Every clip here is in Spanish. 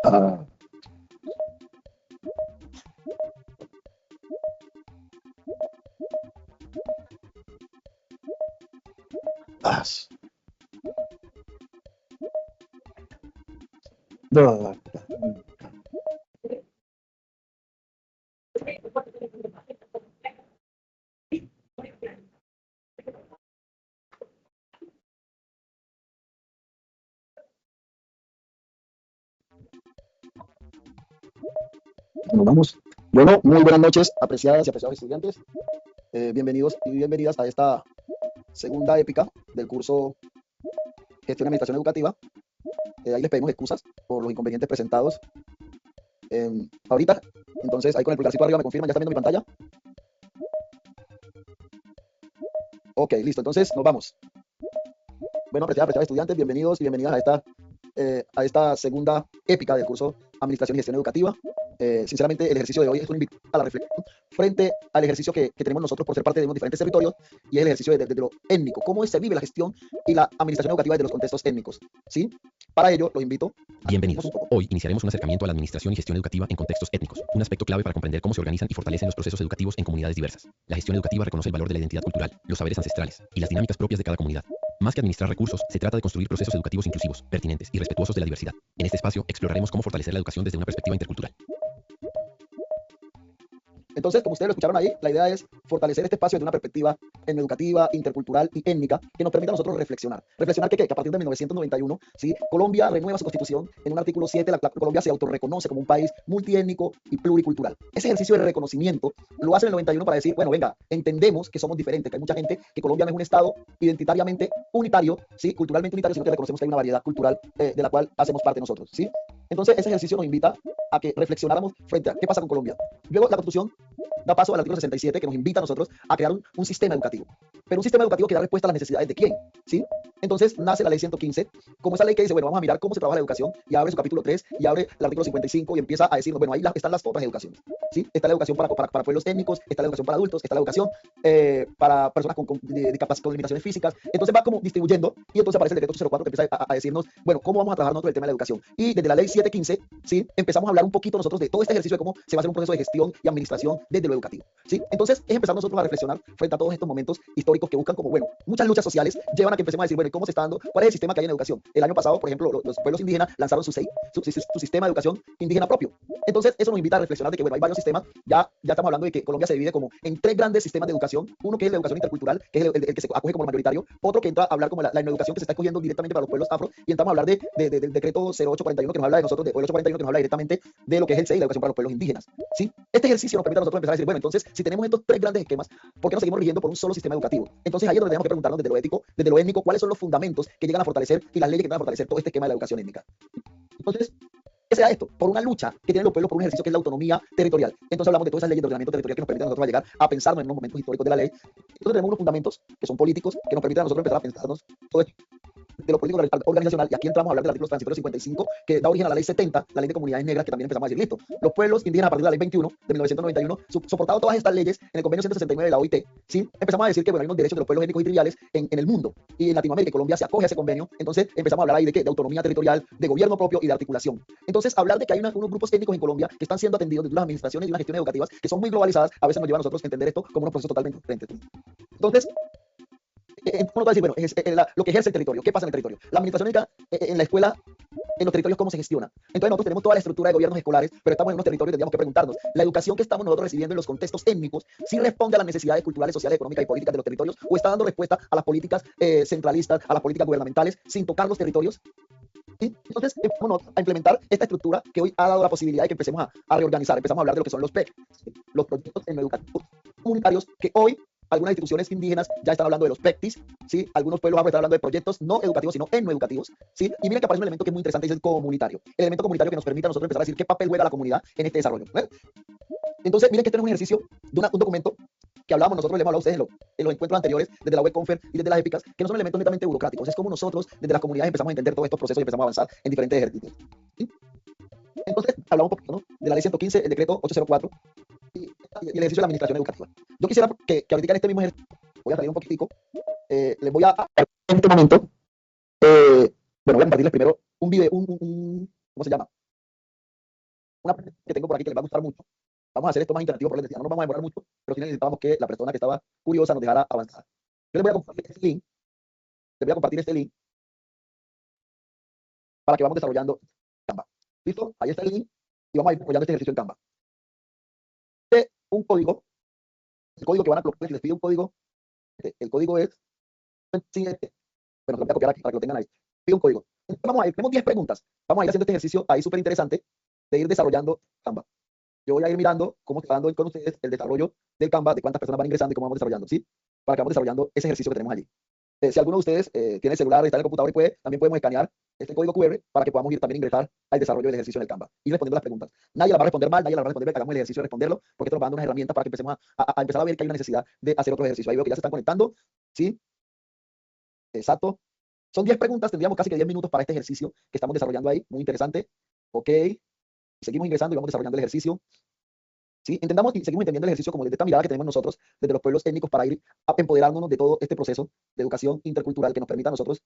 Ah, ah, no. Nos vamos. Bueno, muy buenas noches, apreciadas y apreciados estudiantes. Bienvenidos y bienvenidas a esta segunda épica del curso Gestión y Administración Educativa. Ahí les pedimos excusas por los inconvenientes presentados ahorita. Entonces, ahí con el pulgarcito arriba me confirman, ya están viendo mi pantalla. Ok, listo. Entonces, nos vamos. Bueno, apreciados estudiantes, bienvenidos y bienvenidas a esta segunda épica del curso Administración y Gestión Educativa. Sinceramente, el ejercicio de hoy es un invito a la reflexión frente al ejercicio que tenemos nosotros por ser parte de unos diferentes territorios, y es el ejercicio de lo étnico, cómo se vive la gestión y la administración educativa desde los contextos étnicos, ¿sí? Para ello, los invito a... Bienvenidos. Hoy iniciaremos un acercamiento a la administración y gestión educativa en contextos étnicos, un aspecto clave para comprender cómo se organizan y fortalecen los procesos educativos en comunidades diversas. La gestión educativa reconoce el valor de la identidad cultural, los saberes ancestrales y las dinámicas propias de cada comunidad. Más que administrar recursos, se trata de construir procesos educativos inclusivos, pertinentes y respetuosos de la diversidad. En este espacio exploraremos cómo fortalecer la educación desde una perspectiva intercultural. Entonces, como ustedes lo escucharon ahí, la idea es fortalecer este espacio desde una perspectiva educativa, intercultural y étnica que nos permita a nosotros reflexionar. ¿Reflexionar que a partir de 1991, ¿sí? Colombia renueva su constitución en un artículo 7, Colombia se autorreconoce como un país multiétnico y pluricultural. Ese ejercicio de reconocimiento lo hace en el 91 para decir, bueno, venga, entendemos que somos diferentes, que hay mucha gente, que Colombia no es un estado identitariamente unitario, ¿sí? Culturalmente unitario, sino que reconocemos que hay una variedad cultural de la cual hacemos parte nosotros, ¿sí? Entonces, ese ejercicio nos invita a que reflexionáramos frente a qué pasa con Colombia. Luego, la Constitución da paso al artículo 67, que nos invita a nosotros a crear un sistema educativo. Pero un sistema educativo que da respuesta a las necesidades de quién, ¿sí? Entonces nace la ley 115, como esa ley que dice, bueno, vamos a mirar cómo se trabaja la educación, y abre su capítulo 3, y abre el artículo 55, y empieza a decirnos, bueno, ahí están las otras educaciones, ¿sí? Está la educación para pueblos étnicos, está la educación para adultos, está la educación para personas con limitaciones físicas. Entonces va como distribuyendo, y entonces aparece el decreto 04 que empieza a decirnos, bueno, ¿cómo vamos a trabajar nosotros el tema de la educación? Y desde la ley 715, ¿sí? Empezamos a hablar un poquito nosotros de todo este ejercicio de cómo se va a hacer un proceso de gestión y administración desde lo educativo, ¿sí? Entonces es empezar nosotros a reflexionar frente a todos estos momentos históricos que buscan como, bueno, muchas luchas sociales llevan a que empecemos a decir, bueno, ¿cómo se está dando? ¿Cuál es el sistema que hay en educación? El año pasado, por ejemplo, los pueblos indígenas lanzaron su sistema de educación indígena propio. Entonces eso nos invita a reflexionar de que, bueno, hay varios sistemas. Ya estamos hablando de que Colombia se divide como en tres grandes sistemas de educación. Uno que es la educación intercultural, que es el que se acoge como el mayoritario. Otro que entra a hablar como la educación que se está escogiendo directamente para los pueblos afro. Y entramos a hablar del decreto 0841 que nos habla de nosotros, o el 841 que nos habla directamente de lo que es el CEI, la educación para los pueblos indígenas, ¿sí? Este ejercicio nos permite a nosotros empezar a decir, bueno, entonces, si tenemos estos tres grandes esquemas, ¿por qué nos seguimos rigiendo por un solo sistema educativo? Entonces ahí es donde tenemos que preguntarnos desde lo ético, desde lo étnico, cuáles son los fundamentos que llegan a fortalecer y las leyes que llegan a fortalecer todo este esquema de la educación étnica. Entonces, ¿qué sea esto? Por una lucha que tienen los pueblos por un ejercicio que es la autonomía territorial. Entonces hablamos de todas esas leyes de ordenamiento territorial que nos permiten a nosotros llegar a pensarnos en unos momentos históricos de la ley. Entonces tenemos unos fundamentos que son políticos, que nos permiten a nosotros empezar a pensarnos todo esto de lo político organizacional, y aquí entramos a hablar del artículo transitorio 55, que da origen a la ley 70, la ley de comunidades negras, que también empezamos a decir, listo, los pueblos indígenas a partir de la ley 21 de 1991, soportado todas estas leyes en el convenio 169 de la OIT, ¿sí? Empezamos a decir que, bueno, hay unos derechos de los pueblos étnicos y tribales en el mundo, y en Latinoamérica y Colombia se acoge a ese convenio. Entonces empezamos a hablar ahí de autonomía territorial, de gobierno propio y de articulación. Entonces hablar de que hay unos grupos étnicos en Colombia que están siendo atendidos desde las administraciones y las gestiones educativas que son muy globalizadas, a veces nos lleva a nosotros a entender esto como unos procesos totalmente diferentes. Entonces, uno va a decir, bueno, lo que ejerce el territorio, ¿qué pasa en el territorio? La administración étnica en la escuela, en los territorios, ¿cómo se gestiona? Entonces nosotros tenemos toda la estructura de gobiernos escolares, pero estamos en unos territorios y tendríamos que preguntarnos, ¿la educación que estamos nosotros recibiendo en los contextos étnicos sí responde a las necesidades culturales, sociales, económicas y políticas de los territorios, o está dando respuesta a las políticas centralistas, a las políticas gubernamentales, sin tocar los territorios? ¿Sí? Entonces, empezamos a implementar esta estructura que hoy ha dado la posibilidad de que empecemos a reorganizar, empezamos a hablar de lo que son los PEC, ¿sí? Los proyectos educativos comunitarios, que hoy algunas instituciones indígenas ya están hablando de los PECTIS, ¿sí? Algunos pueblos están hablando de proyectos no educativos, sino etnoeducativos, ¿sí? Y miren que aparece un elemento que es muy interesante, es el comunitario. El elemento comunitario que nos permite a nosotros empezar a decir qué papel juega la comunidad en este desarrollo, ¿eh? Entonces, miren que este es un ejercicio de un documento que hablábamos nosotros, le hemos hablado a ustedes en los encuentros anteriores, desde la web confer y desde las épicas, que no son elementos netamente burocráticos. Es como nosotros, desde las comunidades, empezamos a entender todos estos procesos y empezamos a avanzar en diferentes ejercicios, ¿sí? Entonces, hablamos un poquito, ¿no? De la ley 115, el decreto 804 y el ejercicio de la administración educativa. Yo quisiera que ahorita en este mismo ejercicio, voy a salir un poquitico, les voy a, en este momento, bueno, voy a compartirles primero un video, ¿cómo se llama? Una que tengo por aquí que les va a gustar mucho. Vamos a hacer esto más interactivo, por les decía, no nos vamos a demorar mucho, pero sí necesitábamos que la persona que estaba curiosa nos dejara avanzar. Yo les voy a compartir este link, les voy a compartir este link para que vamos desarrollando Canva. ¿Listo? Ahí está el link y vamos a ir desarrollando este ejercicio en Canva. Un código, el código que van a colocar, si les pide un código, el código es, bueno, lo voy a copiar aquí para que lo tengan ahí. Pide un código. Entonces, vamos a ir, tenemos 10 preguntas. Vamos a ir haciendo este ejercicio ahí súper interesante de ir desarrollando Canva. Yo voy a ir mirando cómo se va dando con ustedes el desarrollo del Canva, de cuántas personas van ingresando y cómo vamos desarrollando, ¿sí? Para que vamos desarrollando ese ejercicio que tenemos allí. Si alguno de ustedes tiene el celular, está en el computador y puede, también podemos escanear este código QR para que podamos ir también ingresar al desarrollo del ejercicio en el Canva y respondiendo las preguntas. Nadie la va a responder mal, nadie la va a responder bien, hagamos el ejercicio de responderlo, porque esto nos va dando unas herramientas para que empecemos a empezar a ver que hay una necesidad de hacer otro ejercicio. Ahí veo que ya se están conectando, ¿sí? Exacto. Son 10 preguntas, tendríamos casi que 10 minutos para este ejercicio que estamos desarrollando ahí, muy interesante. Ok, seguimos ingresando y vamos desarrollando el ejercicio. ¿Sí? Entendamos y seguimos entendiendo el ejercicio como desde esta mirada que tenemos nosotros, desde los pueblos étnicos, para ir empoderándonos de todo este proceso de educación intercultural que nos permita a nosotros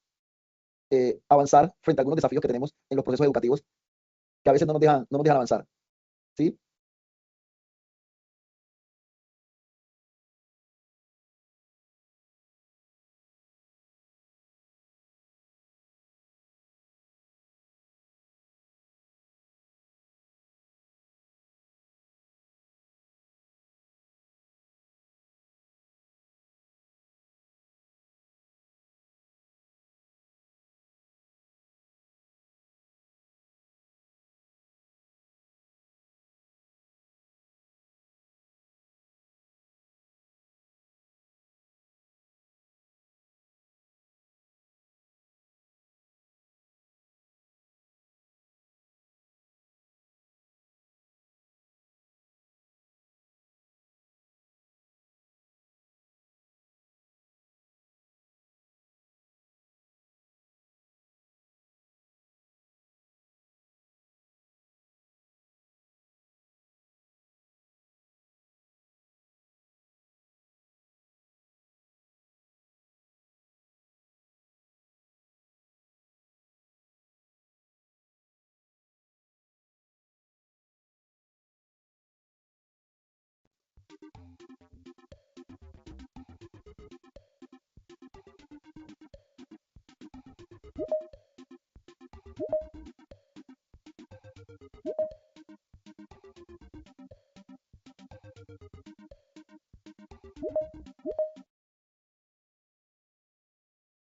avanzar frente a algunos desafíos que tenemos en los procesos educativos que a veces no nos dejan avanzar. ¿Sí?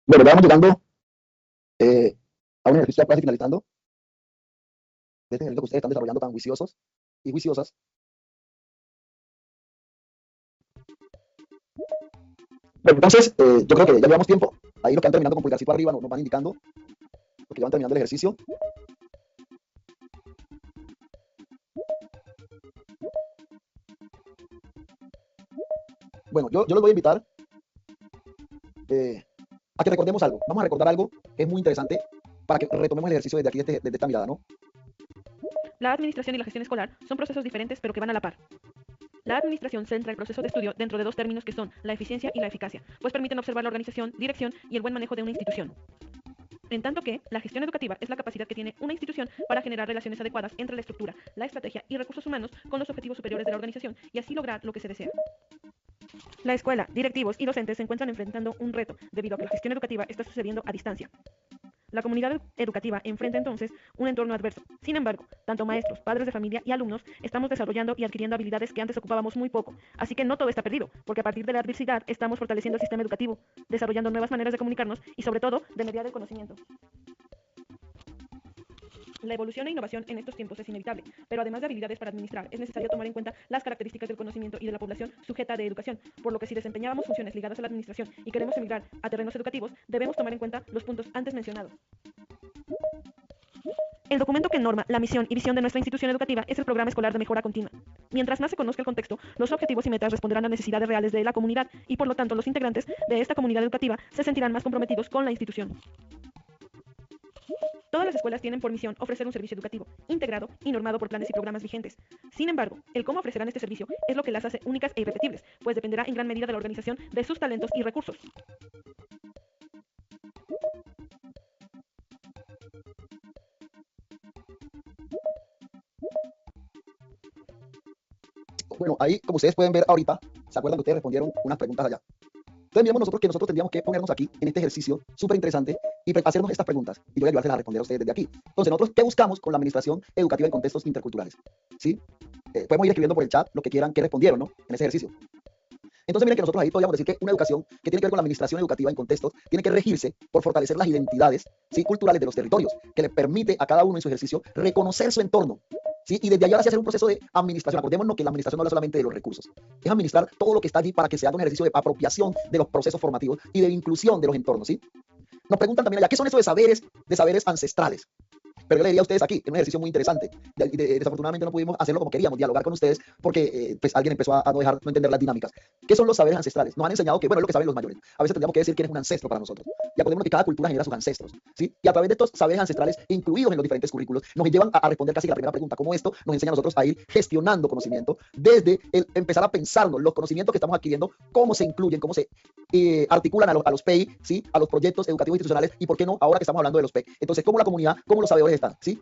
Bueno, ya vamos llegando a un ejercicio ya casi finalizando de este ejercicio que ustedes están desarrollando tan juiciosos y juiciosas. Bueno, entonces, yo creo que ya llevamos tiempo. Ahí los que van terminando con pulgarcito arriba nos van indicando, los que ya van terminando el ejercicio. Bueno, yo los voy a invitar a que recordemos algo. Vamos a recordar algo que es muy interesante para que retomemos el ejercicio desde aquí, desde esta mirada, ¿no? La administración y la gestión escolar son procesos diferentes pero que van a la par. La administración centra el proceso de estudio dentro de dos términos que son la eficiencia y la eficacia, pues permiten observar la organización, dirección y el buen manejo de una institución. En tanto que la gestión educativa es la capacidad que tiene una institución para generar relaciones adecuadas entre la estructura, la estrategia y recursos humanos con los objetivos superiores de la organización y así lograr lo que se desea. La escuela, directivos y docentes se encuentran enfrentando un reto debido a que la gestión educativa está sucediendo a distancia. La comunidad educativa enfrenta entonces un entorno adverso. Sin embargo, tanto maestros, padres de familia y alumnos estamos desarrollando y adquiriendo habilidades que antes ocupábamos muy poco. Así que no todo está perdido, porque a partir de la adversidad estamos fortaleciendo el sistema educativo, desarrollando nuevas maneras de comunicarnos y sobre todo de mediar el conocimiento. La evolución e innovación en estos tiempos es inevitable, pero además de habilidades para administrar, es necesario tomar en cuenta las características del conocimiento y de la población sujeta de educación, por lo que si desempeñábamos funciones ligadas a la administración y queremos emigrar a terrenos educativos, debemos tomar en cuenta los puntos antes mencionados. El documento que norma la misión y visión de nuestra institución educativa es el Programa Escolar de Mejora Continua. Mientras más se conozca el contexto, los objetivos y metas responderán a necesidades reales de la comunidad y por lo tanto los integrantes de esta comunidad educativa se sentirán más comprometidos con la institución. Todas las escuelas tienen por misión ofrecer un servicio educativo, integrado y normado por planes y programas vigentes. Sin embargo, el cómo ofrecerán este servicio es lo que las hace únicas e irrepetibles, pues dependerá en gran medida de la organización de sus talentos y recursos. Bueno, ahí, como ustedes pueden ver ahorita, ¿se acuerdan que ustedes respondieron unas preguntas allá? Entonces miramos nosotros que nosotros tendríamos que ponernos aquí en este ejercicio súper interesante y hacernos estas preguntas. Y voy a ayudarles a responder a ustedes desde aquí. Entonces, nosotros, ¿qué buscamos con la administración educativa en contextos interculturales? ¿Sí? Podemos ir escribiendo por el chat lo que quieran que respondieron, ¿no? En ese ejercicio. Entonces, miren que nosotros ahí podríamos decir que una educación que tiene que ver con la administración educativa en contextos tiene que regirse por fortalecer las identidades, ¿sí?, culturales de los territorios, que le permite a cada uno en su ejercicio reconocer su entorno, ¿sí? Y desde allá hacer un proceso de administración. Acordémonos que la administración no habla solamente de los recursos, es administrar todo lo que está allí para que se haga un ejercicio de apropiación de los procesos formativos y de inclusión de los entornos, ¿sí? Nos preguntan también allá, ¿qué son esos de saberes ancestrales? Pero yo le diría a ustedes aquí, que es un ejercicio muy interesante. Desafortunadamente no pudimos hacerlo como queríamos, dialogar con ustedes, porque pues alguien empezó a no entender las dinámicas. ¿Qué son los saberes ancestrales? Nos han enseñado que, bueno, es lo que saben los mayores. A veces tendríamos que decir quién es un ancestro para nosotros. Y acordémonos que cada cultura genera sus ancestros, ¿sí? Y a través de estos saberes ancestrales, incluidos en los diferentes currículos, nos llevan a responder casi la primera pregunta, cómo esto nos enseña a nosotros a ir gestionando conocimiento, desde el empezar a pensarnos los conocimientos que estamos adquiriendo, cómo se incluyen, cómo se articulan a los PEI, ¿sí?, a los proyectos educativos institucionales, y por qué no, ahora que estamos hablando de los PEI. Entonces, cómo la comunidad, cómo los sabedores están, ¿sí?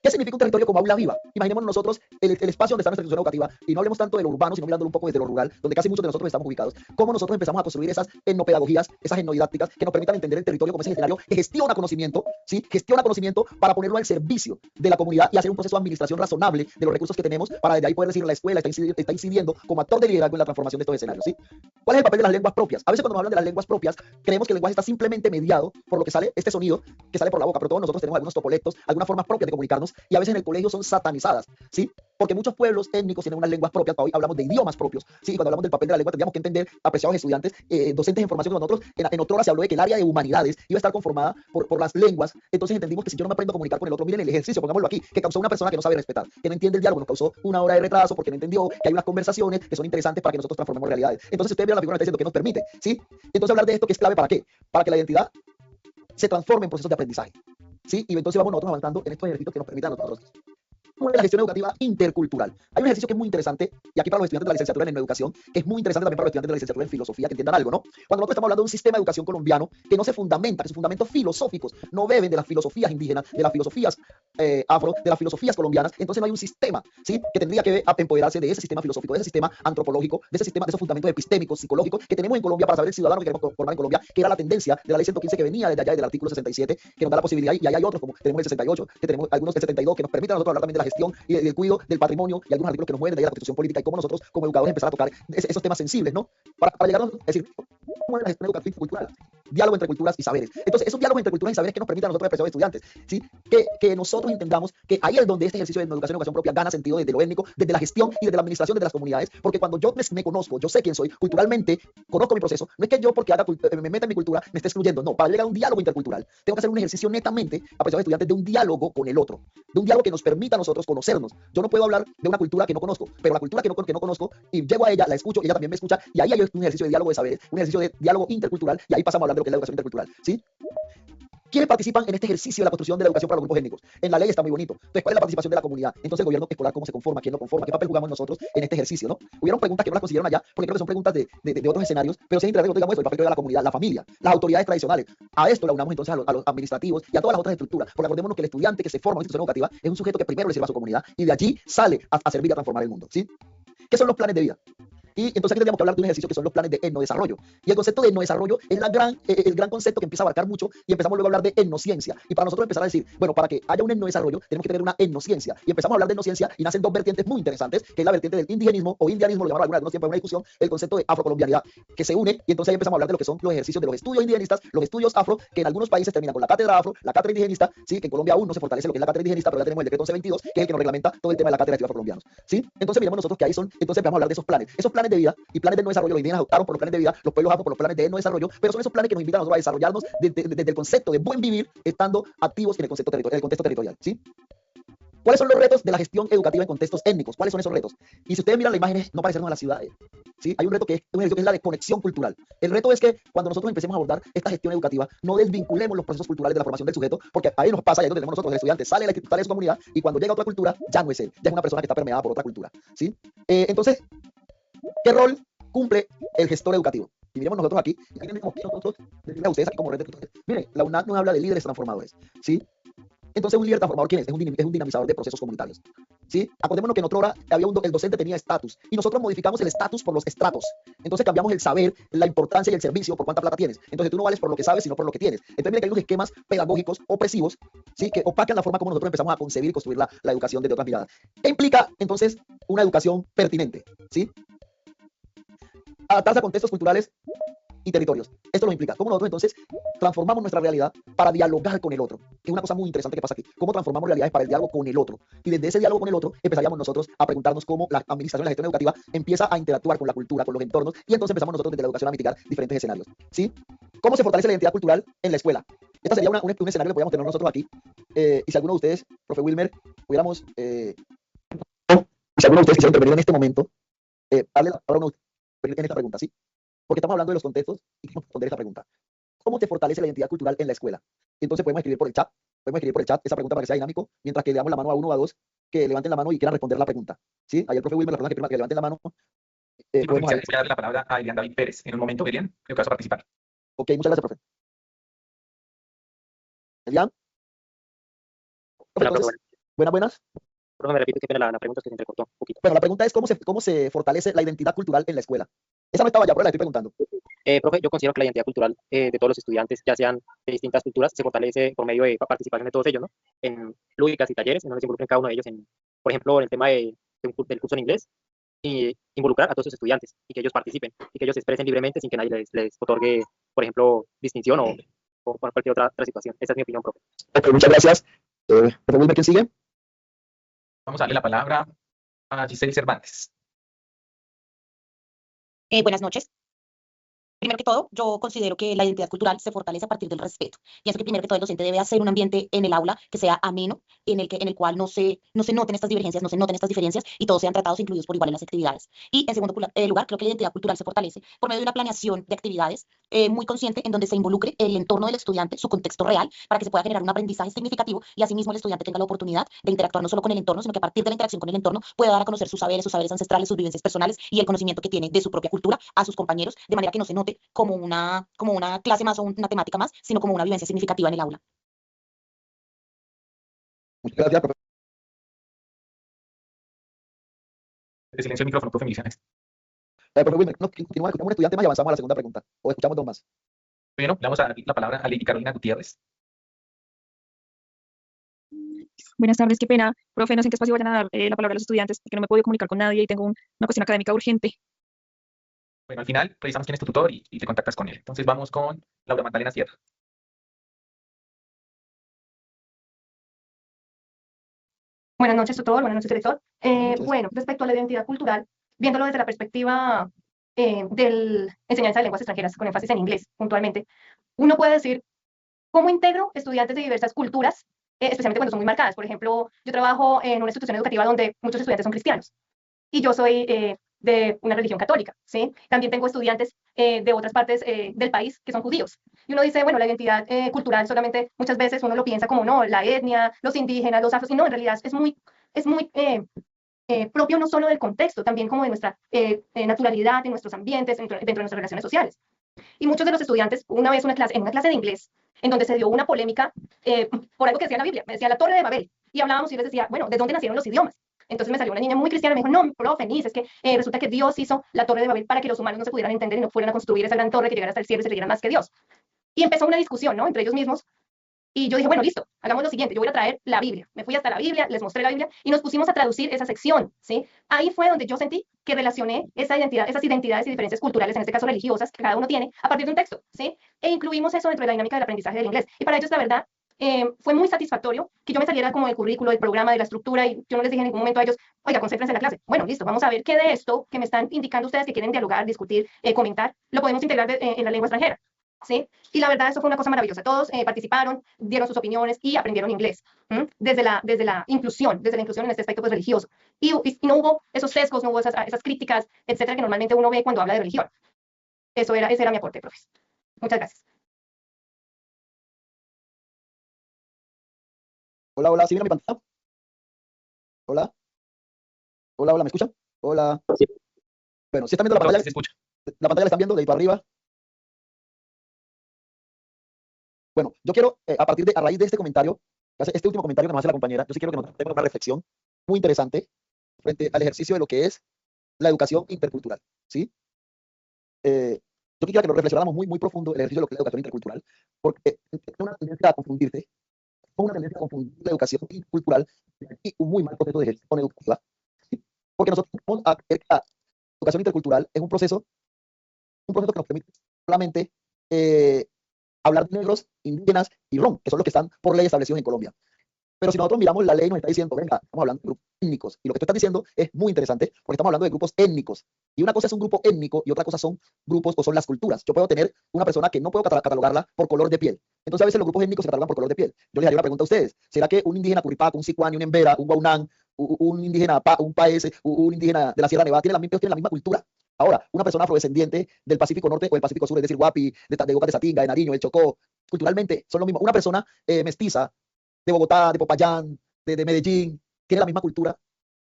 ¿Qué significa un territorio como aula viva? Imaginemos nosotros el espacio donde está nuestra institución educativa, y no hablemos tanto de lo urbano, sino mirándolo un poco desde lo rural, donde casi muchos de nosotros estamos ubicados. Cómo nosotros empezamos a construir esas etnopedagogías, esas etnodidácticas, que nos permitan entender el territorio como ese escenario que gestiona conocimiento, ¿sí? Gestiona conocimiento para ponerlo al servicio de la comunidad y hacer un proceso de administración razonable de los recursos que tenemos, para desde ahí poder decir la escuela está incidiendo como actor de liderazgo en la transformación de estos escenarios, ¿sí? ¿Cuál es el papel de las lenguas propias? A veces cuando nos hablan de las lenguas propias, creemos que el lenguaje está simplemente mediado por lo que sale, este sonido que sale por la boca, pero todos nosotros tenemos algunos topolectos, algunas formas propias de comunicarnos, y a veces en el colegio son satanizadas, ¿sí? Porque muchos pueblos étnicos tienen unas lenguas propias. Hoy hablamos de idiomas propios, ¿sí? Y cuando hablamos del papel de la lengua, tendríamos que entender, apreciados estudiantes, docentes en formación con nosotros, en otra hora se habló de que el área de humanidades iba a estar conformada por las lenguas. Entonces entendimos que si yo no me aprendo a comunicar con el otro, miren el ejercicio, pongámoslo aquí, que causó una persona que no sabe respetar, que no entiende el diálogo, nos causó una hora de retraso porque no entendió que hay unas conversaciones que son interesantes para que nosotros transformemos realidades. Entonces ustedes vieron la figura, está diciendo que nos permite, ¿sí? Entonces hablar de esto, que es clave, ¿para qué? Para que la identidad se transforme en procesos de aprendizaje, ¿sí? Y entonces vamos nosotros avanzando en estos ejercicios que nos permitan a nosotros de la gestión educativa intercultural. Hay un ejercicio que es muy interesante, y aquí para los estudiantes de la licenciatura en educación, que es muy interesante también para los estudiantes de la licenciatura en filosofía, que entiendan algo, ¿no? Cuando nosotros estamos hablando de un sistema de educación colombiano que no se fundamenta, que sus fundamentos filosóficos no beben de las filosofías indígenas, de las filosofías afro, de las filosofías colombianas, entonces no hay un sistema, ¿sí?, que tendría que empoderarse de ese sistema filosófico, de ese sistema antropológico, de ese sistema, de esos fundamentos epistémicos, psicológicos que tenemos en Colombia para saber el ciudadano que queremos formar en Colombia, que era la tendencia de la ley 115 que venía desde allá, del artículo 67, que nos da la posibilidad, y ahí hay otros, como tenemos el 68, que tenemos algunos del 72, que nos permiten a nosotros hablar también de la gestión y del cuidado del patrimonio, y algunos artículos que nos mueven de la constitución política, y cómo nosotros como educadores empezar a tocar esos temas sensibles, ¿no? Para llegar a decir, ¿cómo es la gestión educativa cultural? Diálogo entre culturas y saberes. Entonces, esos diálogos entre culturas y saberes que nos permitan a nosotros, apreciados estudiantes, ¿sí?, que nosotros entendamos que ahí es donde este ejercicio de educación propia gana sentido, desde lo étnico, desde la gestión y desde la administración de las comunidades, porque cuando yo me conozco, yo sé quién soy, culturalmente, conozco mi proceso, no es que yo porque me meta en mi cultura me esté excluyendo, no, para llegar a un diálogo intercultural, tengo que hacer un ejercicio netamente, apreciados estudiantes, de un diálogo con el otro, de un diálogo que nos permita a nosotros conocernos. Yo no puedo hablar de una cultura que no conozco, pero la cultura que no conozco, y llego a ella, la escucho, y ella también me escucha, y ahí hay un ejercicio de diálogo de saberes, un ejercicio de diálogo intercultural, y ahí pasamos a hablar de lo que es la educación intercultural, ¿sí? ¿Quiénes participan en este ejercicio de la construcción de la educación para los grupos étnicos? En la ley está muy bonito. Entonces, ¿cuál es la participación de la comunidad? Entonces, el gobierno escolar, ¿cómo se conforma? ¿Quién lo conforma? ¿Qué papel jugamos nosotros en este ejercicio, no? Hubieron preguntas que no las consiguieron allá, porque creo que son preguntas de otros escenarios, pero sí es interesante que digamos eso, el papel que juega la comunidad, la familia, las autoridades tradicionales. A esto le unamos entonces a los administrativos y a todas las otras estructuras, porque acordémonos que el estudiante que se forma en una institución educativa es un sujeto que primero le sirve a su comunidad y de allí sale a servir y a transformar el mundo, ¿sí? ¿Qué son los planes de vida? Y entonces aquí tendríamos que hablar de un ejercicio que son los planes de etnodesarrollo. Y el concepto de etnodesarrollo es el gran concepto que empieza a abarcar mucho, y empezamos luego a hablar de etnociencia. Y para nosotros empezar a decir, bueno, para que haya un etnodesarrollo tenemos que tener una etnociencia. Y empezamos a hablar de etnociencia y nacen dos vertientes muy interesantes, que es la vertiente del indigenismo o indianismo, lo llamaron algunos tiempos en una discusión, el concepto de afrocolombianidad, que se une, y entonces ahí empezamos a hablar de lo que son los ejercicios de los estudios indigenistas, los estudios afro, que en algunos países terminan con la cátedra afro, la cátedra indigenista, ¿sí? Que en Colombia aún no se fortalece lo que es la cátedra indigenista, pero ya tenemos el decreto 1122, que es el que nos reglamenta todo el tema de la cátedra de estudios afrocolombianos, ¿sí? Entonces miremos nosotros que ahí son, entonces empezamos a hablar de esos planes de vida y planes de no desarrollo. Los indígenas optaron por los planes de vida, los pueblos afro por los planes de no desarrollo, pero son esos planes que nos invitan a nosotros a desarrollarnos desde el concepto de buen vivir, estando activos en el contexto territorial, ¿sí? ¿Cuáles son los retos de la gestión educativa en contextos étnicos? ¿Cuáles son esos retos? Y si ustedes miran las imágenes, no parecen a las ciudades. ¿Sí? Hay un reto que es la de conexión cultural. El reto es que cuando nosotros empecemos a abordar esta gestión educativa, no desvinculemos los procesos culturales de la formación del sujeto, porque ahí nos pasa, ahí es donde tenemos nosotros, el estudiante sale de su comunidad y cuando llega a otra cultura, ya no es él, ya es una persona que está permeada por otra cultura. ¿Sí? Entonces, ¿qué rol cumple el gestor educativo? Y miremos nosotros aquí, y aquí tenemos nosotros, ustedes aquí como red de tutores. Miren, la UNAD nos habla de líderes transformadores. ¿Sí? Entonces, un líder transformador, ¿quién es? Es un dinamizador de procesos comunitarios. ¿Sí? Acordémonos que en otra hora el docente tenía estatus y nosotros modificamos el estatus por los estratos. Entonces cambiamos el saber, la importancia y el servicio por cuánta plata tienes. Entonces tú no vales por lo que sabes, sino por lo que tienes. Entonces miren que hay unos esquemas pedagógicos opresivos, ¿sí? Que opacan la forma como nosotros empezamos a concebir y construir la educación desde otras miradas. ¿Qué implica entonces una educación pertinente? ¿Sí? Adaptarse a contextos culturales y territorios. Esto lo implica. ¿Cómo nosotros entonces transformamos nuestra realidad para dialogar con el otro? Que es una cosa muy interesante que pasa aquí. ¿Cómo transformamos realidades para el diálogo con el otro? Y desde ese diálogo con el otro empezaríamos nosotros a preguntarnos cómo la administración, la gestión educativa empieza a interactuar con la cultura, con los entornos, y entonces empezamos nosotros desde la educación a mitigar diferentes escenarios. ¿Sí? ¿Cómo se fortalece la identidad cultural en la escuela? Este sería un escenario que podríamos tener nosotros aquí. Y si alguno de ustedes, profe Wilmer, pudiéramos, si alguno de ustedes quisiera intervenir en este momento, darle la palabra a uno en esta pregunta, ¿sí? Porque estamos hablando de los contextos y queremos responder esta pregunta. ¿Cómo te fortalece la identidad cultural en la escuela? Entonces podemos escribir por el chat esa pregunta para que sea dinámico, mientras que le damos la mano a uno o a dos que levanten la mano y quieran responder la pregunta. ¿Sí? Ahí el profe Wilmer, la persona que levanten la mano. Sí, profe, voy a darle la palabra a Elian David Pérez. En un momento, Elian, creo que vas a participar. Ok, muchas gracias, profe. Elian. Profe, entonces, buenas. Profe, me repite que la pregunta es que se entrecortó un poquito. Bueno, la pregunta es cómo se fortalece la identidad cultural en la escuela. Esa no estaba ya, pero la estoy preguntando. Profe, yo considero que la identidad cultural de todos los estudiantes, ya sean de distintas culturas, se fortalece por medio de participación de todos ellos, ¿no? En lúdicas y talleres, en donde se involucren cada uno de ellos, por ejemplo, en el tema del curso en inglés, y involucrar a todos sus estudiantes y que ellos participen y que ellos se expresen libremente sin que nadie les otorgue, por ejemplo, distinción o cualquier otra situación. Esa es mi opinión, profe. Ok, muchas gracias. Profe Wilmer, ¿quién sigue? Vamos a darle la palabra a Giselle Cervantes. Buenas noches. Primero que todo, yo considero que la identidad cultural se fortalece a partir del respeto. Pienso que primero que todo el docente debe hacer un ambiente en el aula que sea ameno, en el cual no se noten estas divergencias, no se noten estas diferencias y todos sean tratados e incluidos por igual en las actividades. Y en segundo lugar, creo que la identidad cultural se fortalece por medio de una planeación de actividades muy consciente en donde se involucre el entorno del estudiante, su contexto real, para que se pueda generar un aprendizaje significativo y asimismo el estudiante tenga la oportunidad de interactuar no solo con el entorno, sino que a partir de la interacción con el entorno pueda dar a conocer sus saberes ancestrales, sus vivencias personales y el conocimiento que tiene de su propia cultura a sus compañeros, de manera que no se note como una clase más o una temática más, sino como una vivencia significativa en el aula. Muchas gracias, profe. De silencio el micrófono, profe Miliciones. Profe Wilmer, continúa, escuchamos un estudiante más y avanzamos a la segunda pregunta. O escuchamos dos más. Primero, le vamos a dar la palabra a Lady Carolina Gutiérrez. Buenas tardes, qué pena. Profe, no sé en qué espacio vayan a dar la palabra a los estudiantes, porque no me he podido comunicar con nadie y tengo una cuestión académica urgente. Bueno, al final revisamos quién es tu tutor y te contactas con él. Entonces vamos con Laura Magdalena Sierra. Buenas noches, tutor. Buenas noches, director. Bueno, respecto a la identidad cultural, viéndolo desde la perspectiva de enseñanza de lenguas extranjeras, con énfasis en inglés, puntualmente, uno puede decir, ¿cómo integro estudiantes de diversas culturas, especialmente cuando son muy marcadas? Por ejemplo, yo trabajo en una institución educativa donde muchos estudiantes son cristianos y yo soy de una religión católica, ¿sí? También tengo estudiantes de otras partes del país que son judíos. Y uno dice, bueno, la identidad cultural solamente muchas veces uno lo piensa como, no, la etnia, los indígenas, los afros, y no, en realidad es muy propio no solo del contexto, también como de nuestra naturalidad, de nuestros ambientes, dentro de nuestras relaciones sociales. Y muchos de los estudiantes, una vez en una clase de inglés, en donde se dio una polémica por algo que decía la Biblia, me decía la Torre de Babel, y hablábamos y yo les decía, bueno, ¿de dónde nacieron los idiomas? Entonces me salió una niña muy cristiana y me dijo, no, profe, Nis, es que resulta que Dios hizo la Torre de Babel para que los humanos no se pudieran entender y no fueran a construir esa gran torre que llegara hasta el cielo y se leyera más que Dios. Y empezó una discusión, ¿no?, entre ellos mismos. Y yo dije, bueno, listo, hagamos lo siguiente, yo voy a traer la Biblia. Me fui hasta la Biblia, les mostré la Biblia y nos pusimos a traducir esa sección, ¿sí? Ahí fue donde yo sentí que relacioné esas identidades y diferencias culturales, en este caso religiosas, que cada uno tiene, a partir de un texto, ¿sí? E incluimos eso dentro de la dinámica del aprendizaje del inglés. Y para ellos, la verdad, fue muy satisfactorio que yo me saliera como del currículo, del programa, de la estructura, y yo no les dije en ningún momento a ellos, oiga, concéntrense en la clase. Bueno, listo, vamos a ver qué de esto que me están indicando ustedes que quieren dialogar, discutir, comentar, lo podemos integrar en la lengua extranjera. ¿sí? Y la verdad, eso fue una cosa maravillosa. Todos participaron, dieron sus opiniones y aprendieron inglés, desde la inclusión en este aspecto pues, religioso. Y no hubo esos sesgos, no hubo esas críticas, etcétera, que normalmente uno ve cuando habla de religión. Ese era mi aporte, profes. Muchas gracias. Hola, hola, ¿sí mira mi pantalla? Hola, hola, hola, ¿me escuchan? Hola. Sí. Bueno, ¿sí están viendo la Todo pantalla? se escucha. La pantalla la están viendo, dedito arriba. Bueno, yo quiero, a raíz de este comentario, este último comentario que nos hace la compañera, yo sí quiero que nos tengamos una reflexión muy interesante frente al ejercicio de lo que es la educación intercultural, ¿sí? Yo quisiera que lo reflexionáramos muy, muy profundo el ejercicio de lo que es la educación intercultural, porque es una tendencia a confundirse, una tendencia a confundir la educación intercultural y un muy mal proceso de gestión educativa, ¿sí? Porque nosotros vamos a creer que la educación intercultural es un proceso que nos permite solamente hablar de negros, indígenas y rom, que son los que están por ley establecidos en Colombia. Pero si nosotros miramos la ley, nos está diciendo, venga, estamos hablando de grupos étnicos. Y lo que tú estás diciendo es muy interesante, porque estamos hablando de grupos étnicos. Y una cosa es un grupo étnico y otra cosa son grupos o son las culturas. Yo puedo tener una persona que no puedo catalogarla por color de piel. Entonces a veces los grupos étnicos se catalogan por color de piel. Yo les haría una pregunta a ustedes. ¿Será que un indígena Curipaco, un Sicuani, un Embera, un Guaunán, un indígena un Paese, un indígena de la Sierra Nevada tienen la misma cultura? Ahora, una persona afrodescendiente del Pacífico Norte o del Pacífico Sur, es decir, Guapi, de Bocas de Satinga, de Nariño, del Chocó, culturalmente son lo mismo. Una persona mestiza de Bogotá, de Popayán, de Medellín, tiene la misma cultura,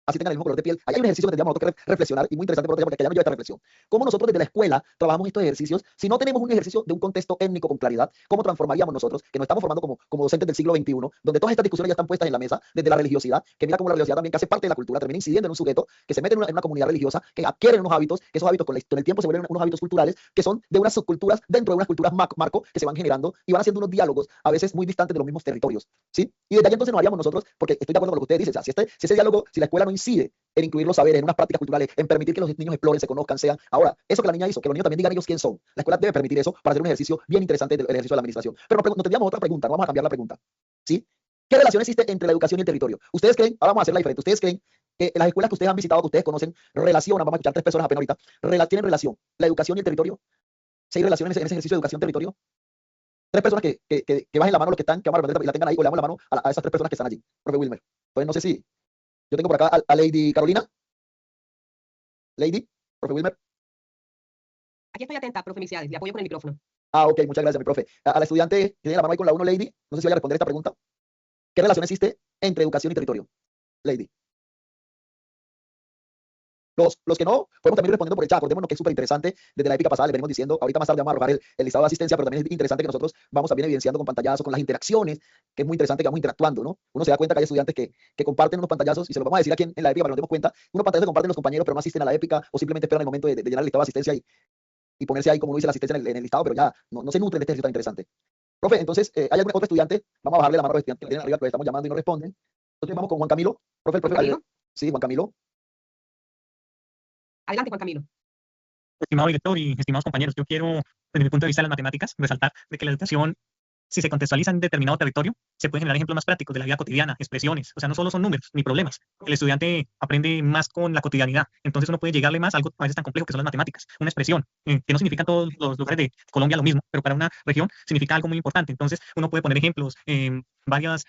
así tengan el mismo color de piel. Ahí hay un ejercicio que tendríamos nosotros que reflexionar y muy interesante porque allá me lleva esta reflexión. ¿Cómo nosotros desde la escuela trabajamos estos ejercicios si no tenemos un ejercicio de un contexto étnico con claridad? ¿Cómo transformaríamos nosotros, que nos estamos formando como docentes del siglo XXI, donde todas estas discusiones ya están puestas en la mesa, desde la religiosidad, que mira cómo la religiosidad también que hace parte de la cultura, termina incidiendo en un sujeto que se mete en una comunidad religiosa, que adquiere unos hábitos, que esos hábitos con el tiempo se vuelven unos hábitos culturales, que son de unas subculturas dentro de unas culturas marco que se van generando y van haciendo unos diálogos a veces muy distantes de los mismos territorios, ¿sí? Y desde ahí entonces nos haríamos nosotros, porque estoy de acuerdo con lo que ustedes dicen, o sea, si ese diálogo, si la escuela no incide en incluir los saberes, en unas prácticas culturales, en permitir que los niños exploren, se conozcan, sean. Ahora, eso que la niña hizo, que los niños también digan ellos quién son. La escuela debe permitir eso para hacer un ejercicio bien interesante del ejercicio de la administración. Pero nos tendríamos otra pregunta, no vamos a cambiar la pregunta. ¿Sí? ¿Qué relación existe entre la educación y el territorio? ¿Ustedes creen, ahora vamos a hacerla diferente, ustedes creen que las escuelas que ustedes han visitado, que ustedes conocen, relacionan, vamos a escuchar 3 personas apenas ahorita, tienen relación la educación y el territorio? ¿Sí hay relación en ese ejercicio de educación-territorio? 3 personas que bajen la mano los que están, que vamos a responder y la tengan ahí, o le damos la mano a esas 3 personas que están allí. Profe Wilmer. Entonces, no sé si yo tengo por acá a Lady Carolina. Lady, profe Wilmer. Aquí estoy atenta, profe Milciades, le apoyo con el micrófono. Ah, ok, muchas gracias, mi profe. A la estudiante que tiene la mano ahí con la 1, Lady, no sé si vaya a responder esta pregunta. ¿Qué relación existe entre educación y territorio? Lady. Los que no, podemos también ir respondiendo por el chat. Acordémonos que es súper interesante. Desde la épica pasada le venimos diciendo, ahorita más tarde vamos a arrojar el listado de asistencia, pero también es interesante que nosotros vamos también evidenciando con pantallazos, con las interacciones, que es muy interesante que vamos interactuando, ¿no? Uno se da cuenta que hay estudiantes que comparten unos pantallazos, y se los vamos a decir aquí en la épica para que nos demos cuenta. Unos pantallazos que comparten los compañeros, pero no asisten a la épica, o simplemente esperan el momento de llenar el listado de asistencia y ponerse ahí, como uno dice, la asistencia en el listado, pero ya no se nutren de este ejercicio tan interesante. Profe, entonces, ¿hay algún otro estudiante? Vamos a bajarle la mano a los estudiantes que tienen arriba, que los estamos llamando y no responden. Entonces vamos con Juan Camilo. Profe, el profe. ¿Camilo? Sí, Juan Camilo. Adelante, Juan Camilo. Estimado director y estimados compañeros, yo quiero, desde mi punto de vista de las matemáticas, resaltar de que la educación, si se contextualiza en determinado territorio, se pueden generar ejemplos más prácticos de la vida cotidiana, expresiones, o sea, no solo son números ni problemas. El estudiante aprende más con la cotidianidad, entonces uno puede llegarle más a algo a veces tan complejo que son las matemáticas, una expresión, que no significa en todos los lugares de Colombia lo mismo, pero para una región significa algo muy importante. Entonces uno puede poner ejemplos, varias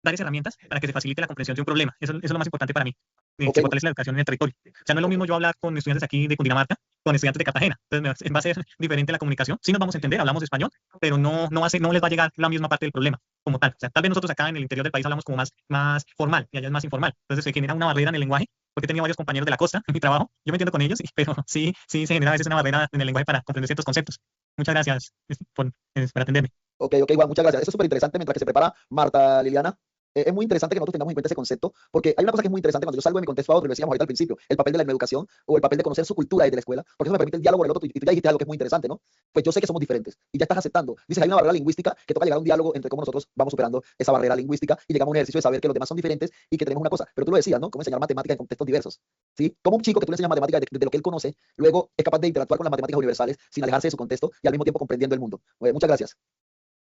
herramientas para que se facilite la comprensión de un problema. Eso es lo más importante para mí, que fortalece la educación en el territorio. O sea, no es lo mismo yo hablar con estudiantes aquí de Cundinamarca, con estudiantes de Cartagena. Entonces va a ser diferente la comunicación. Sí nos vamos a entender, hablamos español, pero no les va a llegar la misma parte del problema como tal. O sea, tal vez nosotros acá en el interior del país hablamos como más formal y allá es más informal. Entonces se genera una barrera en el lenguaje, porque he tenido varios compañeros de la costa en mi trabajo. Yo me entiendo con ellos, pero sí se genera a veces una barrera en el lenguaje para comprender ciertos conceptos. Muchas gracias por atenderme. Ok, Juan, muchas gracias. Eso es súper interesante mientras que se prepara Marta Liliana. Es muy interesante que nosotros tengamos en cuenta ese concepto, porque hay una cosa que es muy interesante cuando yo salgo de mi contexto a otro, y lo decíamos ahorita al principio, el papel de la educación o el papel de conocer su cultura desde la escuela, porque eso me permite el diálogo con el otro, y tú ya dijiste algo que es muy interesante, ¿no? Pues yo sé que somos diferentes, y ya estás aceptando. Dices, hay una barrera lingüística que toca llegar a un diálogo entre cómo nosotros vamos superando esa barrera lingüística y llegamos a un ejercicio de saber que los demás son diferentes y que tenemos una cosa. Pero tú lo decías, ¿no? Cómo enseñar matemática en contextos diversos, ¿sí? Como un chico que tú le enseñas matemática de lo que él conoce, luego es capaz de interactuar con las matemáticas universales sin alejarse de su contexto y al mismo tiempo comprendiendo el mundo. Muchas gracias.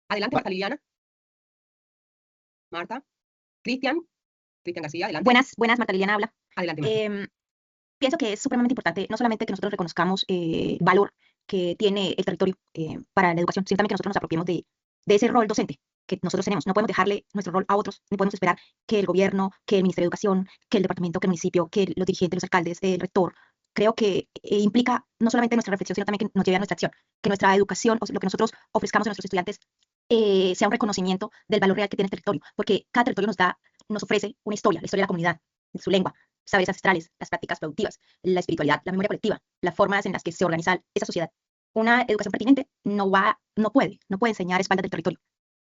Adelante, Marta Liliana. Marta. Cristian García, adelante. Buenas, Marta Liliana habla. Adelante, Marta. Pienso que es supremamente importante no solamente que nosotros reconozcamos valor que tiene el territorio para la educación, sino también que nosotros nos apropiemos de ese rol docente que nosotros tenemos. No podemos dejarle nuestro rol a otros, ni podemos esperar que el gobierno, que el Ministerio de Educación, que el departamento, que el municipio, que los dirigentes, los alcaldes, el rector. Creo que implica no solamente nuestra reflexión, sino también que nos lleve a nuestra acción, que nuestra educación, o sea, lo que nosotros ofrezcamos a nuestros estudiantes, sea un reconocimiento del valor real que tiene el territorio, porque cada territorio nos ofrece una historia, la historia de la comunidad, de su lengua, saberes ancestrales, las prácticas productivas, la espiritualidad, la memoria colectiva, las formas en las que se organiza esa sociedad. Una educación pertinente no puede enseñar a espaldas del territorio.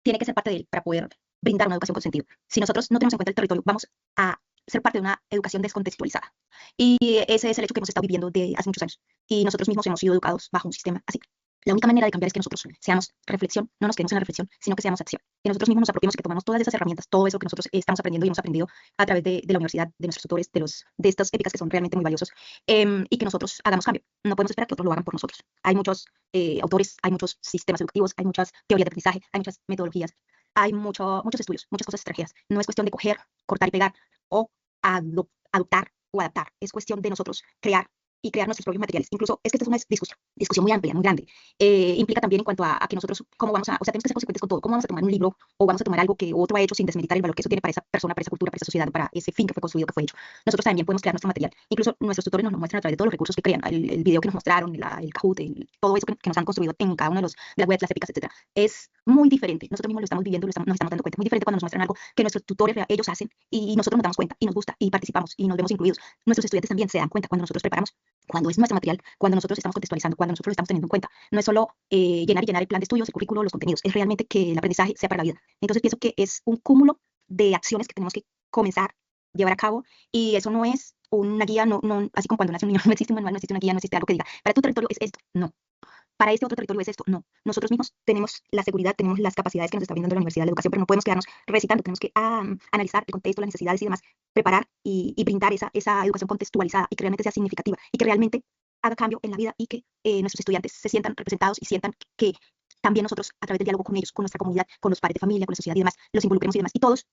Tiene que ser parte de él para poder brindar una educación con sentido. Si nosotros no tenemos en cuenta el territorio, vamos a ser parte de una educación descontextualizada. Y ese es el hecho que hemos estado viviendo de hace muchos años. Y nosotros mismos hemos sido educados bajo un sistema así. La única manera de cambiar es que nosotros seamos reflexión, no nos quedemos en la reflexión, sino que seamos acción. Que nosotros mismos nos apropiemos, que tomemos todas esas herramientas, todo eso que nosotros estamos aprendiendo y hemos aprendido a través de la universidad, de nuestros tutores, de estas épicas que son realmente muy valiosos, y que nosotros hagamos cambio. No podemos esperar que otros lo hagan por nosotros. Hay muchos autores, hay muchos sistemas educativos, hay muchas teorías de aprendizaje, hay muchas metodologías, hay muchos estudios, muchas cosas extranjeras. No es cuestión de coger, cortar y pegar o adoptar o adaptar. Es cuestión de nosotros crear y crear nuestros propios materiales. Incluso es que esta es una discusión muy amplia, muy grande. Implica también en cuanto a que nosotros, cómo vamos a, o sea, tenemos que ser consecuentes con todo. ¿Cómo vamos a tomar un libro o vamos a tomar algo que otro ha hecho sin desmeditar el valor que eso tiene para esa persona, para esa cultura, para esa sociedad, para ese fin que fue construido, que fue hecho? Nosotros también podemos crear nuestro material. Incluso nuestros tutores nos lo muestran a través de todos los recursos que crean. El video que nos mostraron, el Kahoot, todo eso que nos han construido en cada uno de las webs, las épicas, etcétera. Es muy diferente. Nosotros mismos lo estamos viviendo, nos estamos dando cuenta. Muy diferente cuando nos muestran algo que nuestros tutores ellos hacen y nosotros nos damos cuenta y nos gusta y participamos y nos vemos incluidos. Nuestros estudiantes también se dan cuenta cuando nosotros preparamos, cuando es nuestro material, cuando nosotros estamos contextualizando, cuando nosotros lo estamos teniendo en cuenta. No es solo llenar el plan de estudios, el currículo, los contenidos, es realmente que el aprendizaje sea para la vida. Entonces pienso que es un cúmulo de acciones que tenemos que comenzar a llevar a cabo y eso no es una guía, así como cuando nace un niño, no existe un manual, no existe una guía, no existe algo que diga, para tu territorio es esto, no. Para este otro territorio es esto, no. Nosotros mismos tenemos la seguridad, tenemos las capacidades que nos está brindando la Universidad de la Educación, pero no podemos quedarnos recitando, tenemos que analizar el contexto, las necesidades y demás, preparar y brindar esa educación contextualizada y que realmente sea significativa y que realmente haga cambio en la vida y que nuestros estudiantes se sientan representados y sientan que también nosotros, a través del diálogo con ellos, con nuestra comunidad, con los padres de familia, con la sociedad y demás, los involucremos y demás. Y todos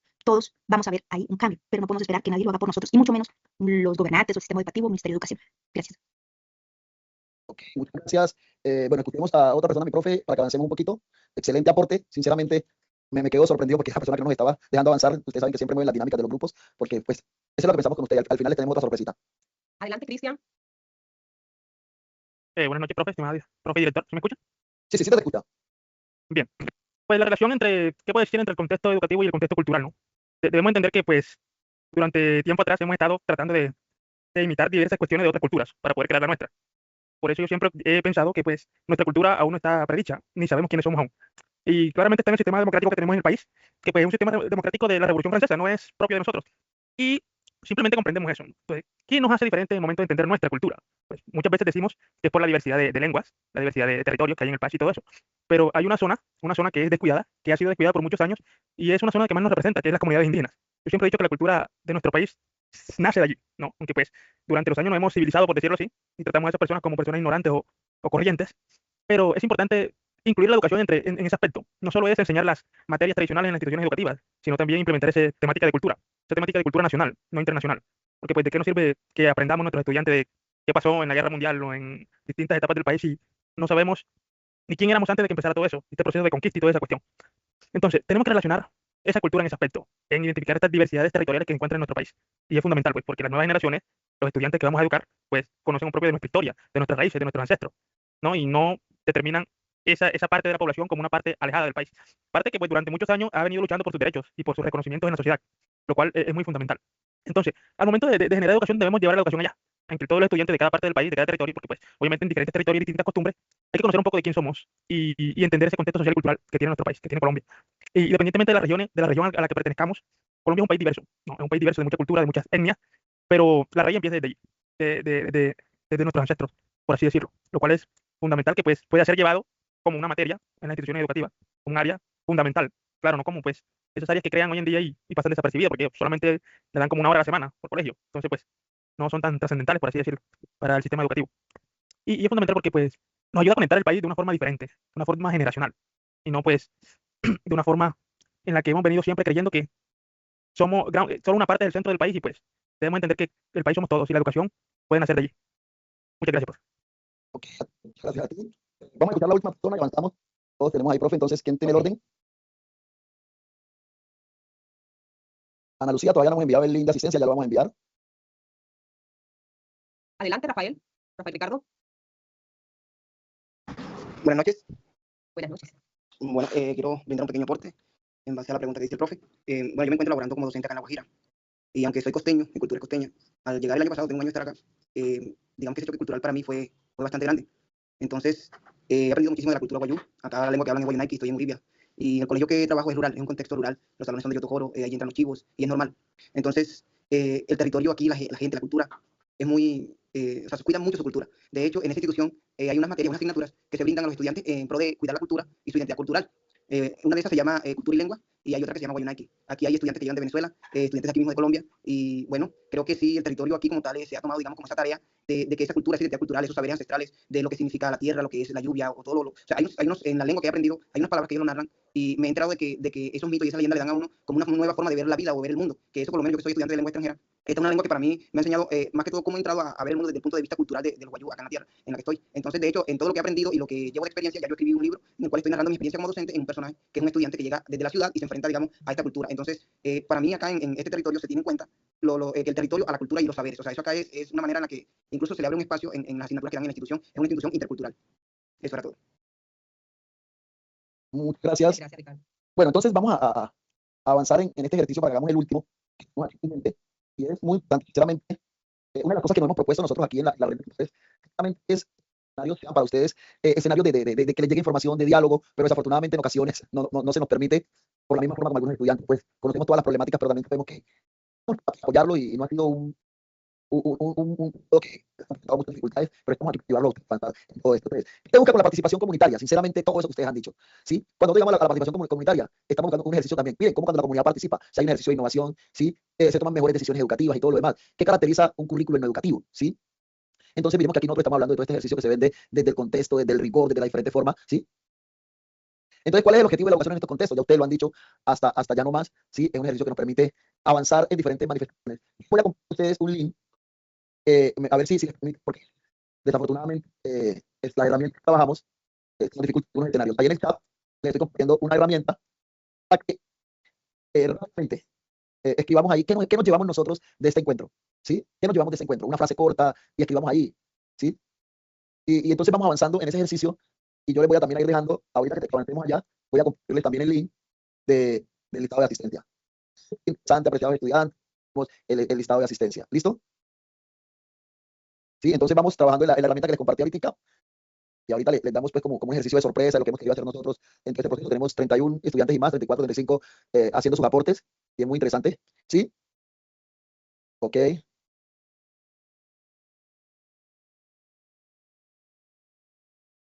vamos a ver ahí un cambio, pero no podemos esperar que nadie lo haga por nosotros, y mucho menos los gobernantes o el sistema educativo, el Ministerio de Educación. Gracias. Ok, muchas gracias. Bueno, escuchemos a otra persona, mi profe, para que avancemos un poquito. Excelente aporte. Sinceramente, me quedo sorprendido porque es la persona que nos estaba dejando avanzar. Ustedes saben que siempre mueven las dinámicas de los grupos, porque pues eso es lo que pensamos con ustedes. Al final les tenemos otra sorpresita. Adelante, Cristian. Buenas noches, profe, estimado profe y director. ¿Se me escucha? Sí, sí, sí, te escucha. Bien. Pues la relación ¿qué puede decir entre el contexto educativo y el contexto cultural, ¿no? Debemos entender que, pues, durante tiempo atrás hemos estado tratando de imitar diversas cuestiones de otras culturas para poder crear la nuestra. Por eso yo siempre he pensado que, pues, nuestra cultura aún no está predicha, ni sabemos quiénes somos aún. Y claramente está en el sistema democrático que tenemos en el país, que pues es un sistema democrático de la Revolución Francesa, no es propio de nosotros. Y simplemente comprendemos eso. Entonces, ¿qué nos hace diferente en el momento de entender nuestra cultura? Pues muchas veces decimos que es por la diversidad de lenguas, la diversidad de territorios que hay en el país y todo eso. Pero hay una zona que es descuidada, que ha sido descuidada por muchos años, y es una zona que más nos representa, que es las comunidades indígenas. Yo siempre he dicho que la cultura de nuestro país nace de allí, ¿no? Aunque pues durante los años nos hemos civilizado, por decirlo así, y tratamos a esas personas como personas ignorantes o corrientes, pero es importante incluir la educación en ese aspecto. No solo es enseñar las materias tradicionales en las instituciones educativas, sino también implementar esa temática de cultura nacional, no internacional. Porque pues de qué nos sirve que aprendamos nuestros estudiantes de qué pasó en la guerra mundial o en distintas etapas del país si no sabemos ni quién éramos antes de que empezara todo eso, este proceso de conquista y toda esa cuestión. Entonces, tenemos que relacionar esa cultura en ese aspecto, en identificar estas diversidades territoriales que se encuentran en nuestro país. Y es fundamental, pues, porque las nuevas generaciones, los estudiantes que vamos a educar, pues, conocen un propio de nuestra historia, de nuestras raíces, de nuestros ancestros, ¿no? Y no determinan esa parte de la población como una parte alejada del país. Parte que, pues, durante muchos años ha venido luchando por sus derechos y por sus reconocimientos en la sociedad, lo cual es muy fundamental. Entonces, al momento de generar educación, debemos llevar la educación allá, entre todos los estudiantes de cada parte del país, de cada territorio, porque, pues, obviamente en diferentes territorios y distintas costumbres, hay que conocer un poco de quién somos y entender ese contexto social y cultural que tiene nuestro país, que tiene Colombia. Y independientemente de las regiones, de la región a la que pertenezcamos, Colombia es un país diverso, ¿no? Es un país diverso de mucha cultura, de muchas etnias, pero la raíz empieza desde allí, desde nuestros ancestros, por así decirlo, lo cual es fundamental que pues pueda ser llevado como una materia en las instituciones educativas, como un área fundamental, claro, no como pues esas áreas que crean hoy en día y pasan desapercibidas, porque solamente le dan como una hora a la semana por colegio, entonces pues no son tan trascendentales, por así decirlo, para el sistema educativo. Y es fundamental porque pues nos ayuda a conectar el país de una forma diferente, de una forma generacional, y no pues de una forma en la que hemos venido siempre creyendo que somos solo una parte del centro del país y pues debemos entender que el país somos todos y la educación puede nacer de allí. Muchas gracias, profe. Ok, muchas gracias a ti. Vamos a escuchar la última persona y avanzamos. Todos tenemos ahí, profe. Entonces, ¿quién tiene el orden? Ana Lucía, todavía no hemos enviado el link de asistencia, ya lo vamos a enviar. Adelante, Rafael. Rafael Ricardo. Buenas noches. Buenas noches. Bueno, quiero brindar un pequeño aporte en base a la pregunta que dice el profe. Bueno, yo me encuentro laborando como docente acá en La Guajira. Y aunque soy costeño, mi cultura es costeña, al llegar el año pasado, tengo un año de estar acá, digamos que ese choque cultural para mí fue bastante grande. Entonces, he aprendido muchísimo de la cultura guayú. Acá la lengua que hablan es guayunaiki, estoy en Bolivia. Y el colegio que trabajo es rural, es un contexto rural. Los salones son de Yotojoro, ahí entran los chivos, y es normal. Entonces, el territorio aquí, la gente, la cultura, es muy, o sea, se cuida mucho su cultura. De hecho, en esta institución hay unas materias, unas asignaturas que se brindan a los estudiantes en pro de cuidar la cultura y su identidad cultural. Una de esas se llama Cultura y Lengua, y hay otra que se llama Guayunaiki. Aquí hay estudiantes que llegan de Venezuela, estudiantes aquí mismo de Colombia, y bueno, creo que sí, el territorio aquí como tal se ha tomado, digamos, como esa tarea de que esa cultura, esa identidad cultural, esos saberes ancestrales, de lo que significa la tierra, lo que es la lluvia, o todo o sea, en la lengua que he aprendido, hay unas palabras que ellos lo narran, y me he enterado de que esos mitos y esa leyenda le dan a uno como una nueva forma de ver la vida o ver el mundo, que eso por lo menos yo que soy estudiante de lengua extranjera, esta es una lengua que para mí me ha enseñado más que todo cómo he entrado a ver el mundo desde el punto de vista cultural del guayú acá en la tierra en la que estoy. Entonces, de hecho, en todo lo que he aprendido y lo que llevo de experiencia, ya yo escribí un libro en el cual estoy narrando mi experiencia como docente en un personaje que es un estudiante que llega desde la ciudad y se enfrenta, digamos, a esta cultura. Entonces, para mí acá en este territorio se tiene en cuenta el territorio a la cultura y los saberes. O sea, eso acá es una manera en la que incluso se le abre un espacio en las asignaturas que dan en la institución. Es una institución intercultural. Eso era todo. Muchas gracias. Gracias, Ricardo. Bueno, entonces vamos a avanzar en este ejercicio para que hagamos el último, que tenemos aquí pendiente, y es muy importante, sinceramente, una de las cosas que nos hemos propuesto nosotros aquí en la red de ustedes, justamente es escenarios sean para ustedes escenarios de que les llegue información, de diálogo, pero desafortunadamente en ocasiones no se nos permite, por la misma forma como algunos estudiantes, pues conocemos todas las problemáticas, pero también tenemos que apoyarlo y no ha sido un todo que ha presentado muchas dificultades, pero estamos aquí para ayudarlo en todo esto. Entonces, ¿qué busca con la participación comunitaria? Sinceramente, todo eso que ustedes han dicho, ¿sí? Cuando llegamos a la participación comunitaria, estamos buscando un ejercicio también. Miren, cómo cuando la comunidad participa, si hay un ejercicio de innovación, ¿sí? Se toman mejores decisiones educativas y todo lo demás. ¿Qué caracteriza un currículum educativo? ¿Sí? Entonces, miremos que aquí nosotros estamos hablando de todo este ejercicio que se vende desde el contexto, desde el rigor, desde la diferente forma, ¿sí? Entonces, ¿cuál es el objetivo de la educación en estos contextos? Ya ustedes lo han dicho hasta ya no más, ¿sí? Es un ejercicio que nos permite avanzar en diferentes manifestaciones. Voy a compartir con ustedes un link, a ver si les permite, porque desafortunadamente es la herramienta que trabajamos, nos dificulta unos escenarios. Ahí en el chat les estoy compartiendo una herramienta para que realmente escribamos ahí qué nos llevamos nosotros de este encuentro, ¿sí? ¿Qué nos llevamos de este encuentro? Una frase corta y escribamos ahí, ¿sí? Y entonces vamos avanzando en ese ejercicio y yo les voy a también ir dejando, ahorita que avancemos allá, voy a compartirles también el link del listado de asistencia. Interesante, apreciados estudiantes, el listado de asistencia. ¿Listo? Sí, entonces vamos trabajando en la herramienta que les compartí ahorita. Y ahorita les damos pues como un ejercicio de sorpresa de lo que hemos querido hacer nosotros en todo este proceso. Tenemos 31 estudiantes y más, 34, 35 haciendo sus aportes. Y es muy interesante. ¿Sí? Ok.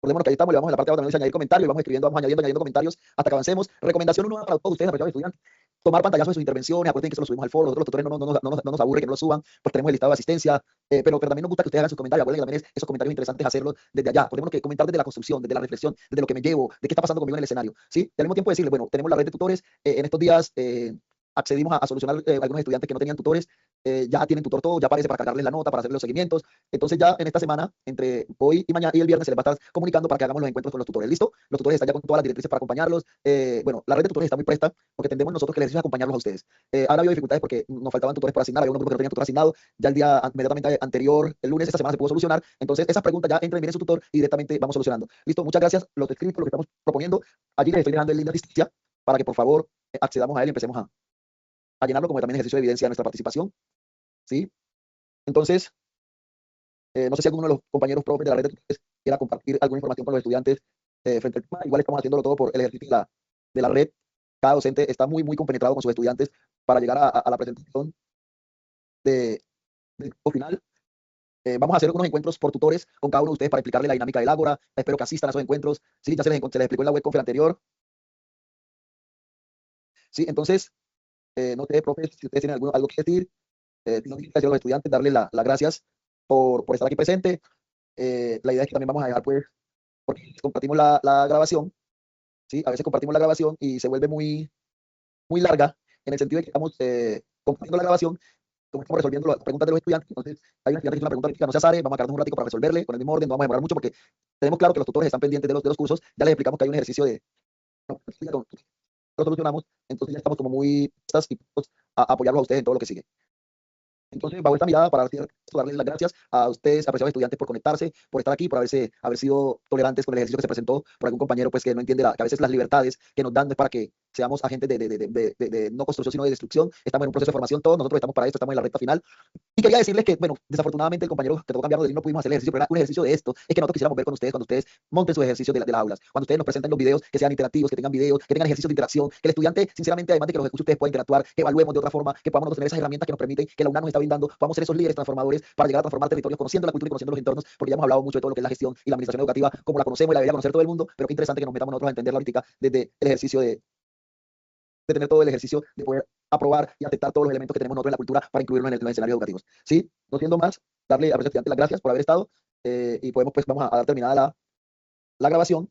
Recordemos que ahí estamos, le vamos en la parte de abajo, también dice añadir comentarios, y vamos escribiendo, vamos añadiendo comentarios hasta que avancemos. Recomendación uno para todos ustedes, apreciados estudiantes. Tomar pantallazos de sus intervenciones, acuérdense que eso lo subimos al foro, nosotros los tutores no nos aburre que no lo suban, pues tenemos el listado de asistencia, pero también nos gusta que ustedes hagan sus comentarios, acuérdense que también esos comentarios interesantes hacerlos desde allá, podemos que comentar desde la construcción, desde la reflexión, desde lo que me llevo, de qué está pasando conmigo en el escenario, ¿sí? Y al mismo tiempo decirles, bueno, tenemos la red de tutores, en estos días accedimos a solucionar algunos estudiantes que no tenían tutores, ya tienen tutor todo, ya aparece para cargarles la nota, para hacerles los seguimientos, entonces ya en esta semana, entre hoy y mañana y el viernes, se les va a estar comunicando para que hagamos los encuentros con los tutores, ¿listo? Los tutores están ya con todas las directrices para acompañarlos, bueno, la red de tutores está muy presta, porque entendemos nosotros que el ejercicio es acompañarlos a ustedes. Ahora ha habido dificultades porque nos faltaban tutores por asignar, había unos grupos que no tenían tutor asignado, ya el día inmediatamente anterior, el lunes, esta semana se pudo solucionar, entonces esas preguntas ya entren, miren su tutor y directamente vamos solucionando. Listo, muchas gracias, los escritos, lo que estamos proponiendo, allí les estoy dejando el link de asistencia para que por favor accedamos a él y empecemos a llenarlo como también ejercicio de evidencia de nuestra participación, ¿sí? Entonces, no sé si alguno de los compañeros profes de la red de tutores quiera compartir alguna información con los estudiantes frente al tema. Igual estamos haciéndolo todo por el ejercicio de la red. Cada docente está muy compenetrado con sus estudiantes para llegar a la presentación del grupo final. Vamos a hacer unos encuentros por tutores con cada uno de ustedes para explicarles la dinámica del Ágora. Espero que asistan a esos encuentros. Sí, ya se les explicó en la webconferencia anterior. Sí, entonces, no sé, profes, si ustedes tienen algo que decir, no quiero decir a los estudiantes, darles las gracias por estar aquí presente. La idea es que también vamos a dejar, pues, porque compartimos la grabación, ¿sí? A veces compartimos la grabación y se vuelve muy larga, en el sentido de que estamos compartiendo la grabación como estamos resolviendo las preguntas de los estudiantes, entonces hay una estudiante que hizo una pregunta crítica, no se azare, vamos a quedarnos un ratico para resolverle con el mismo orden, no vamos a demorar mucho porque tenemos claro que los tutores están pendientes de los cursos, ya les explicamos que hay un ejercicio de, no, lo solucionamos, entonces ya estamos como muy dispuestos a apoyarlos a ustedes en todo lo que sigue. Entonces, bajo esta mirada, para darles las gracias a ustedes, apreciados estudiantes, por conectarse, por estar aquí, por haber sido tolerantes con el ejercicio que se presentó por algún compañero pues, que no entiende que a veces las libertades que nos dan es para que seamos agentes de no construcción, sino de destrucción. Estamos en un proceso de formación todos, nosotros estamos para esto, estamos en la recta final. Y quería decirles que, bueno, desafortunadamente el compañero que tocó cambiarlo de no pudimos hacer el ejercicio, pero era un ejercicio de esto, es que nosotros quisiéramos ver con ustedes cuando ustedes monten sus ejercicios de las aulas, cuando ustedes nos presenten los videos que sean interactivos, que tengan videos, que tengan ejercicios de interacción, que el estudiante, sinceramente, además de que los escuche, ustedes puedan interactuar, que evaluemos de otra forma, que podamos nosotros tener esas herramientas que nos permiten, que la UNAM nos está brindando, podamos ser esos líderes transformadores para llegar a transformar territorios, conociendo la cultura y conociendo los entornos, porque ya hemos hablado mucho de todo lo que es la gestión y la administración educativa, como la conocemos y la debería conocer todo el mundo, pero qué interesante que nos metamos nosotros a entenderla ahorita desde el ejercicio de tener todo el ejercicio de poder aprobar y aceptar todos los elementos que tenemos nosotros en la cultura para incluirlos en los escenarios educativos. ¿Sí? No siendo más, darle a los estudiantes las gracias por haber estado y podemos, pues, vamos a dar terminada la grabación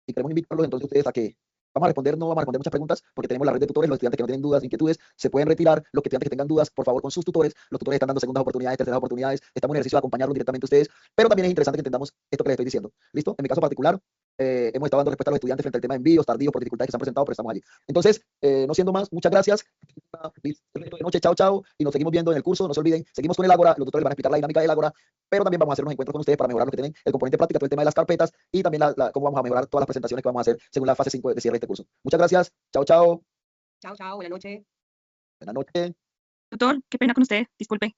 y queremos invitarlos entonces ustedes a que no vamos a responder muchas preguntas porque tenemos la red de tutores, los estudiantes que no tienen dudas, inquietudes, se pueden retirar, los estudiantes que tengan dudas, por favor, con sus tutores, los tutores están dando segundas oportunidades, terceras oportunidades, estamos en el ejercicio de acompañarlos directamente a ustedes, pero también es interesante que entendamos esto que les estoy diciendo, ¿listo? En mi caso particular, hemos estado dando respuesta a los estudiantes frente al tema de envíos tardíos por dificultades que se han presentado, pero estamos allí. Entonces, no siendo más, muchas gracias. Buenas noches, chao, chao, y nos seguimos viendo en el curso, no se olviden, seguimos con el Ágora, los tutores van a explicar la dinámica del Ágora, pero también vamos a hacer unos encuentros con ustedes para mejorar lo que tienen, el componente práctica, todo el tema de las carpetas, y también cómo vamos a mejorar todas las presentaciones que vamos a hacer según la fase 5 de cierre de este curso. Muchas gracias, chao, chao. Chao, chao, buenas noches. Buenas noches. Doctor, qué pena con usted, disculpe.